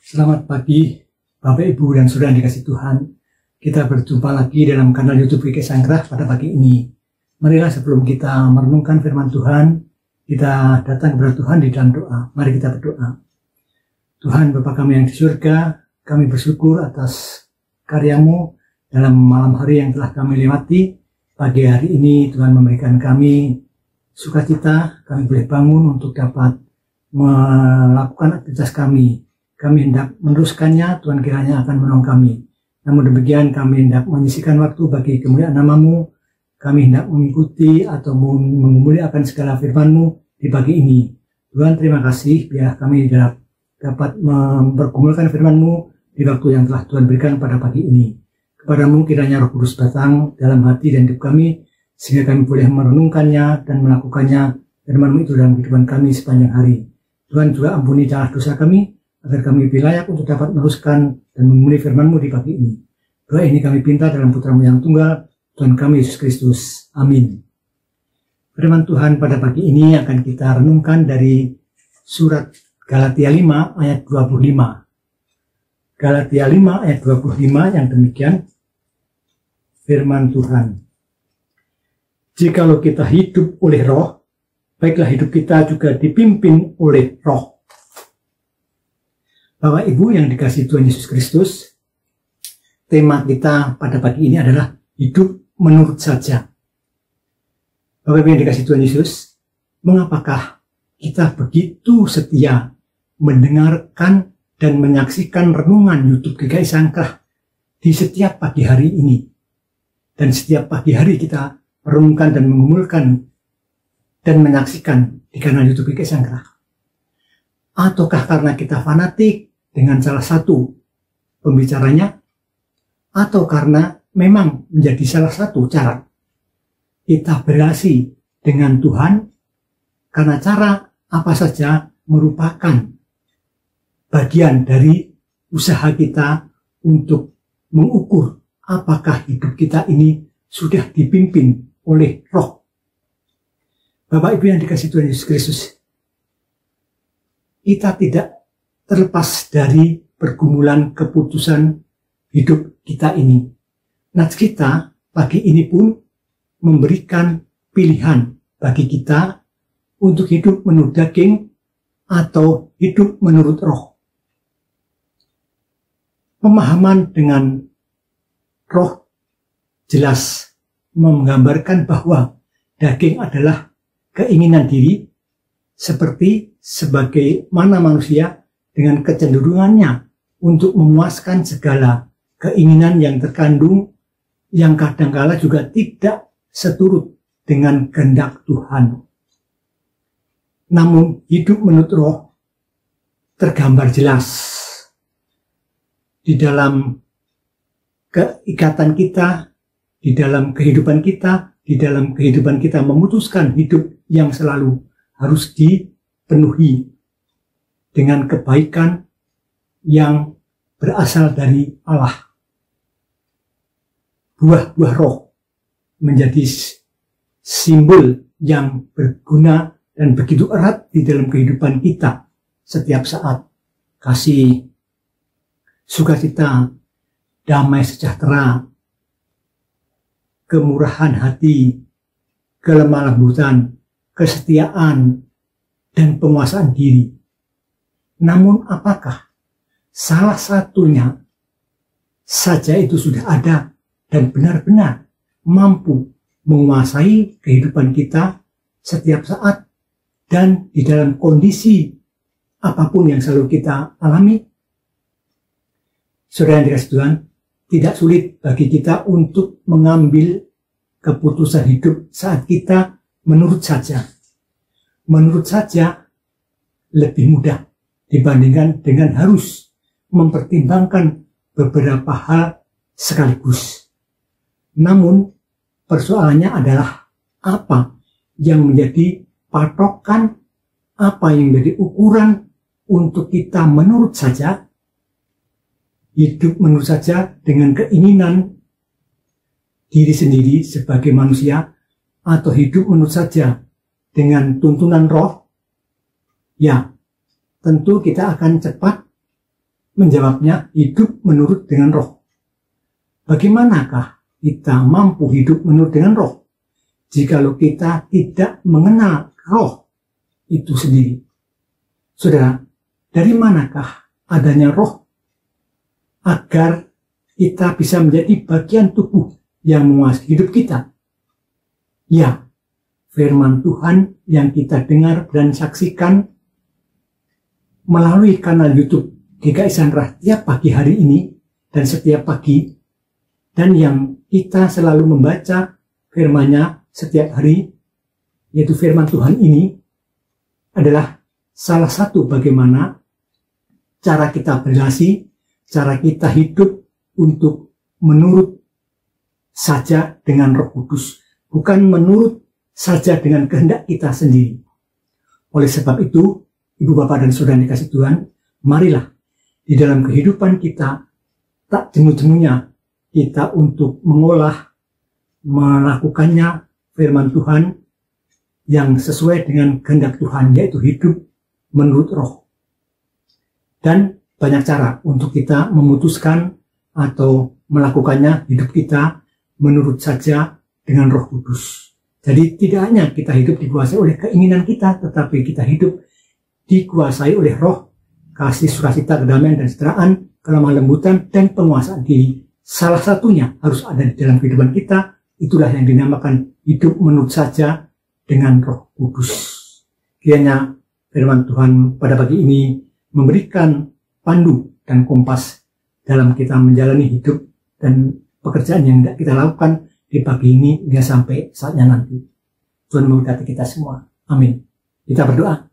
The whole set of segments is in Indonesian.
Selamat pagi Bapak Ibu dan Saudara yang dikasih Tuhan. Kita berjumpa lagi dalam kanal YouTube GKI Sangkrah pada pagi ini. Marilah sebelum kita merenungkan firman Tuhan, kita datang kepada Tuhan di dalam doa. Mari kita berdoa. Tuhan Bapa kami yang di surga, kami bersyukur atas karya-Mu dalam malam hari yang telah kami lewati. Pagi hari ini Tuhan memberikan kami sukacita, kami boleh bangun untuk dapat melakukan aktivitas kami. Kami hendak meneruskannya, Tuhan kiranya akan menolong kami. Namun demikian kami hendak menyisihkan waktu bagi kemuliaan nama-Mu. Kami hendak mengikuti atau memuliakan segala firman-Mu di pagi ini. Tuhan terima kasih biar kami dapat mempergumulkan firman-Mu di waktu yang telah Tuhan berikan pada pagi ini. Kepadamu kiranya Roh Kudus datang dalam hati dan hidup kami, sehingga kami boleh merenungkannya dan melakukannya firman-Mu itu dalam kehidupan kami sepanjang hari. Tuhan juga ampuni celah dosa kami, agar kami lebih layak untuk dapat meneruskan dan memenuhi firman-Mu di pagi ini. Doa ini kami pinta dalam Putra-Mu yang tunggal, Tuhan kami Yesus Kristus. Amin. Firman Tuhan pada pagi ini akan kita renungkan dari surat Galatia 5 ayat 25. Galatia 5 ayat 25 yang demikian firman Tuhan. Jikalau kita hidup oleh roh, baiklah hidup kita juga dipimpin oleh roh. Bapak Ibu yang dikasihi Tuhan Yesus Kristus, tema kita pada pagi ini adalah hidup menurut saja. Bapak Ibu yang dikasihi Tuhan Yesus, mengapakah kita begitu setia mendengarkan dan menyaksikan renungan YouTube GKI Sangkrah di setiap pagi hari ini? Dan setiap pagi hari kita merenungkan dan mengumpulkan dan menyaksikan di kanal YouTube GKI Sangkrah. Ataukah karena kita fanatik dengan salah satu pembicaranya, atau karena memang menjadi salah satu cara kita berrelasi dengan Tuhan, karena cara apa saja merupakan bagian dari usaha kita untuk mengukur apakah hidup kita ini sudah dipimpin oleh roh. Bapak Ibu yang dikasihi Tuhan Yesus Kristus, kita tidak terlepas dari pergumulan keputusan hidup kita ini. Nats kita pagi ini pun memberikan pilihan bagi kita untuk hidup menurut daging atau hidup menurut roh. Pemahaman dengan roh jelas menggambarkan bahwa daging adalah keinginan diri, seperti sebagaimana manusia dengan kecenderungannya untuk memuaskan segala keinginan yang terkandung, yang kadangkala juga tidak seturut dengan kehendak Tuhan. Namun hidup menurut roh tergambar jelas di dalam keikatan kita, di dalam kehidupan kita memutuskan hidup yang selalu harus dipenuhi dengan kebaikan yang berasal dari Allah. Buah-buah roh menjadi simbol yang berguna dan begitu erat di dalam kehidupan kita setiap saat. Kasih, sukacita, damai sejahtera, kemurahan hati, kelemah lembutan, kesetiaan, dan penguasaan diri. Namun apakah salah satunya saja itu sudah ada dan benar-benar mampu menguasai kehidupan kita setiap saat dan di dalam kondisi apapun yang selalu kita alami? Saudara yang dikasihi Tuhan, tidak sulit bagi kita untuk mengambil keputusan hidup saat kita menurut saja. Menurut saja lebih mudah dibandingkan dengan harus mempertimbangkan beberapa hal sekaligus. Namun persoalannya adalah apa yang menjadi patokan, apa yang menjadi ukuran untuk kita menurut saja, hidup menurut saja dengan keinginan diri sendiri sebagai manusia, atau hidup menurut saja dengan tuntunan roh. Ya, tentu kita akan cepat menjawabnya hidup menurut dengan roh. Bagaimanakah kita mampu hidup menurut dengan roh jikalau kita tidak mengenal roh itu sendiri? Saudara, dari manakah adanya roh agar kita bisa menjadi bagian tubuh yang menguasai hidup kita? Ya, firman Tuhan yang kita dengar dan saksikan melalui kanal YouTube GKI Sangrah tiap pagi hari ini dan setiap pagi, dan yang kita selalu membaca firman-Nya setiap hari, yaitu firman Tuhan ini adalah salah satu bagaimana cara kita berrelasi, cara kita hidup untuk menurut saja dengan Roh Kudus, bukan menurut saja dengan kehendak kita sendiri. Oleh sebab itu, Ibu Bapak dan Saudara yang dikasihi Tuhan, marilah di dalam kehidupan kita tak jenuh-jenuhnya kita untuk mengolah, melakukannya firman Tuhan yang sesuai dengan kehendak Tuhan, yaitu hidup menurut roh. Dan banyak cara untuk kita memutuskan atau melakukannya hidup kita menurut saja dengan Roh Kudus. Jadi tidak hanya kita hidup dikuasai oleh keinginan kita, tetapi kita hidup dikuasai oleh roh, kasih, sukacita, kedamaian, dan kesejahteraan, kelemah lembutan, dan penguasaan diri. Salah satunya harus ada di dalam kehidupan kita. Itulah yang dinamakan hidup menurut saja dengan Roh Kudus. Kiranya firman Tuhan pada pagi ini memberikan pandu dan kompas dalam kita menjalani hidup dan pekerjaan yang kita lakukan di pagi ini hingga sampai saatnya nanti. Tuhan memberkati kita semua. Amin. Kita berdoa.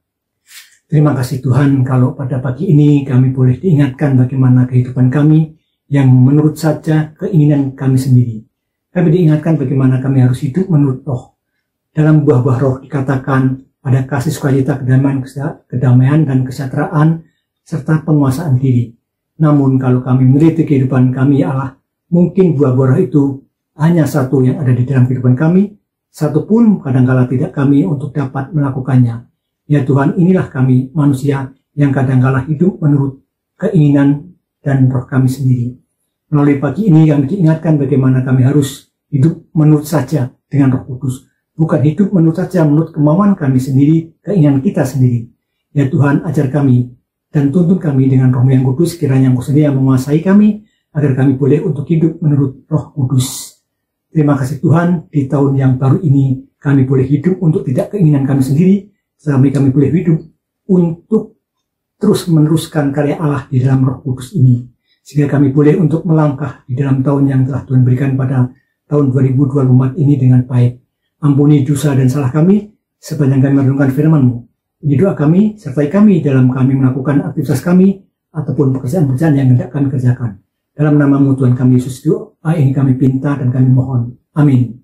Terima kasih Tuhan kalau pada pagi ini kami boleh diingatkan bagaimana kehidupan kami yang menurut saja keinginan kami sendiri. Kami diingatkan bagaimana kami harus hidup menurut roh. Dalam buah-buah roh dikatakan ada kasih, sukacita, kedamaian, dan kesejahteraan, serta penguasaan diri. Namun kalau kami meneliti kehidupan kami, ya Allah, mungkin buah-buah roh itu hanya satu yang ada di dalam kehidupan kami, satu pun kadangkala tidak kami untuk dapat melakukannya. Ya Tuhan, inilah kami manusia yang kadangkala hidup menurut keinginan dan roh kami sendiri. Melalui pagi ini kami diingatkan bagaimana kami harus hidup menurut saja dengan Roh Kudus. Bukan hidup menurut saja menurut kemauan kami sendiri, keinginan kita sendiri. Ya Tuhan, ajar kami dan tuntun kami dengan Roh yang Kudus, kiranya Engkau sendiri yang menguasai kami, agar kami boleh untuk hidup menurut Roh Kudus. Terima kasih Tuhan, di tahun yang baru ini kami boleh hidup untuk tidak keinginan kami sendiri, tetapi kami boleh hidup untuk terus meneruskan karya Allah di dalam Roh Kudus ini. Sehingga kami boleh untuk melangkah di dalam tahun yang telah Tuhan berikan pada tahun 2024 ini dengan baik. Ampuni dosa dan salah kami sepanjang kami merenungkan firman-Mu. Ini doa kami, sertai kami dalam kami melakukan aktivitas kami ataupun pekerjaan-pekerjaan yang hendak kami kerjakan. Dalam nama-Mu Tuhan kami Yesus, doa ini kami pinta dan kami mohon. Amin.